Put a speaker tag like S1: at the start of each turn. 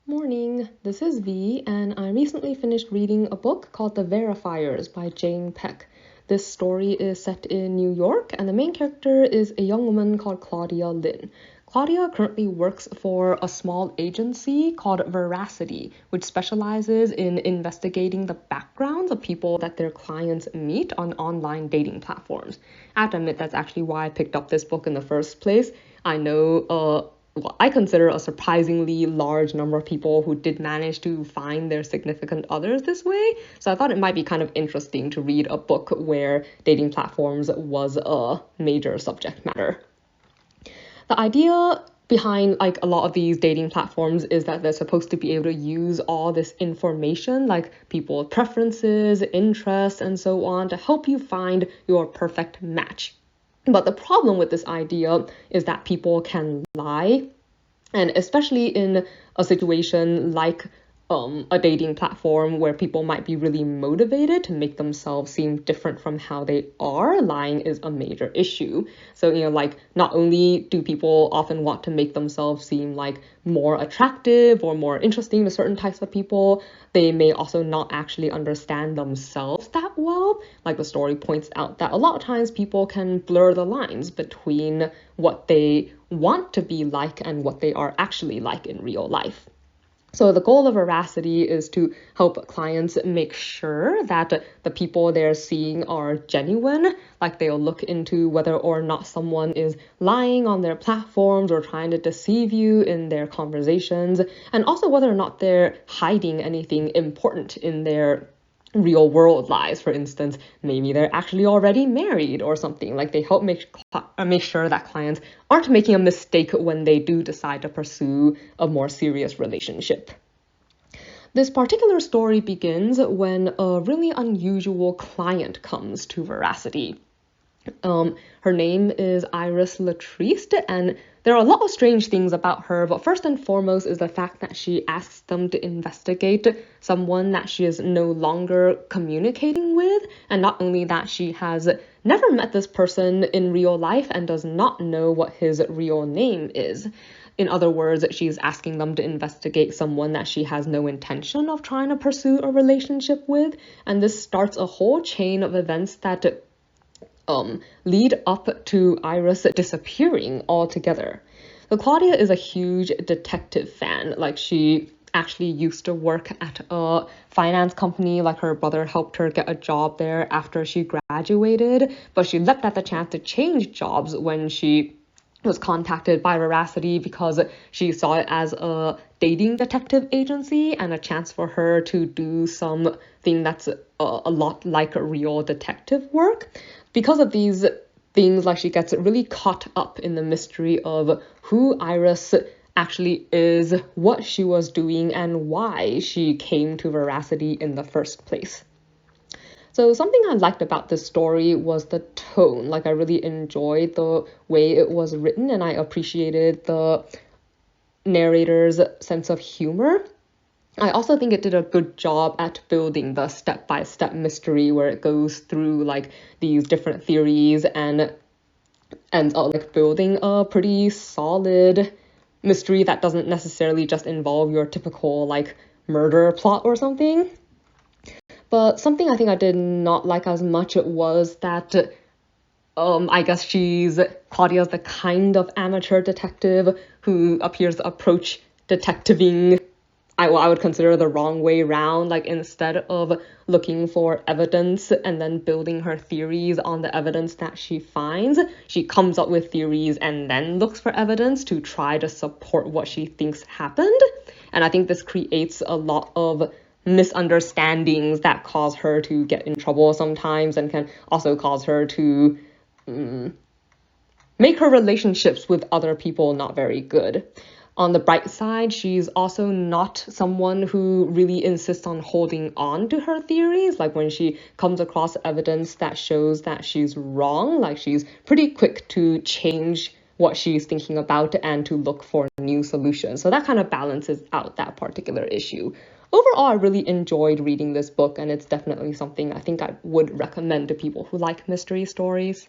S1: Morning, this is V, and I recently finished reading a book called The Verifiers by Peck. This story is set in New York, and the main character is a young woman called Claudia Lynn. Claudia currently works for a small agency called Veracity, which specializes in investigating the backgrounds of people that their clients meet on online dating platforms. I have to admit, that's actually why I picked up this book in the first place. I know I consider a surprisingly large number of people who did manage to find their significant others this way. So I thought it might be kind of interesting to read a book where dating platforms was a major subject matter. The idea behind a lot of these dating platforms is that they're supposed to be able to use all this information like people's preferences, interests, and so on to help you find your perfect match. But the problem with this idea is that people can lie, and especially in a situation like a dating platform where people might be really motivated to make themselves seem different from how they are, lying is a major issue. So, not only do people often want to make themselves seem like more attractive or more interesting to certain types of people, they may also not actually understand themselves that well. Like the story points out that a lot of times people can blur the lines between what they want to be like and what they are actually like in real life. So the goal of Veracity is to help clients make sure that the people they're seeing are genuine, like they'll look into whether or not someone is lying on their platforms or trying to deceive you in their conversations, and also whether or not they're hiding anything important in their real world lives. For instance, maybe they're actually already married or something. Like they help make sure that clients aren't making a mistake when they do decide to pursue a more serious relationship. This particular story begins when a really unusual client comes to Veracity. Her name is Iris Latriste, and there are a lot of strange things about her, but first and foremost is the fact that she asks them to investigate someone that she is no longer communicating with, and not only that, she has never met this person in real life and does not know what his real name is. In other words, she's asking them to investigate someone that she has no intention of trying to pursue a relationship with, and this starts a whole chain of events that lead up to Iris disappearing altogether. So Claudia is a huge detective fan. Like she actually used to work at a finance company, like her brother helped her get a job there after she graduated, but she leapt at the chance to change jobs when she was contacted by Veracity because she saw it as a dating detective agency and a chance for her to do something that's a lot like real detective work. Because of these things, like she gets really caught up in the mystery of who Iris actually is, what she was doing, and why she came to Veracity in the first place. So something I liked about this story was the tone. Like I really enjoyed the way it was written, and I appreciated the narrator's sense of humor. I also think it did a good job at building the step-by-step mystery where it goes through like these different theories and like building a pretty solid mystery that doesn't necessarily just involve your typical like murder plot or something. But something I think I did not like as much was that I guess Claudia's the kind of amateur detective who appears to approach detectiving I would consider the wrong way around. Like instead of looking for evidence and then building her theories on the evidence that she finds, she comes up with theories and then looks for evidence to try to support what she thinks happened. And I think this creates a lot of misunderstandings that cause her to get in trouble sometimes and can also cause her to make her relationships with other people not very good. On the bright side, she's also not someone who really insists on holding on to her theories. Like when she comes across evidence that shows that she's wrong, like she's pretty quick to change what she's thinking about and to look for new solutions. So that kind of balances out that particular issue. Overall, I really enjoyed reading this book, and it's definitely something I think I would recommend to people who like mystery stories.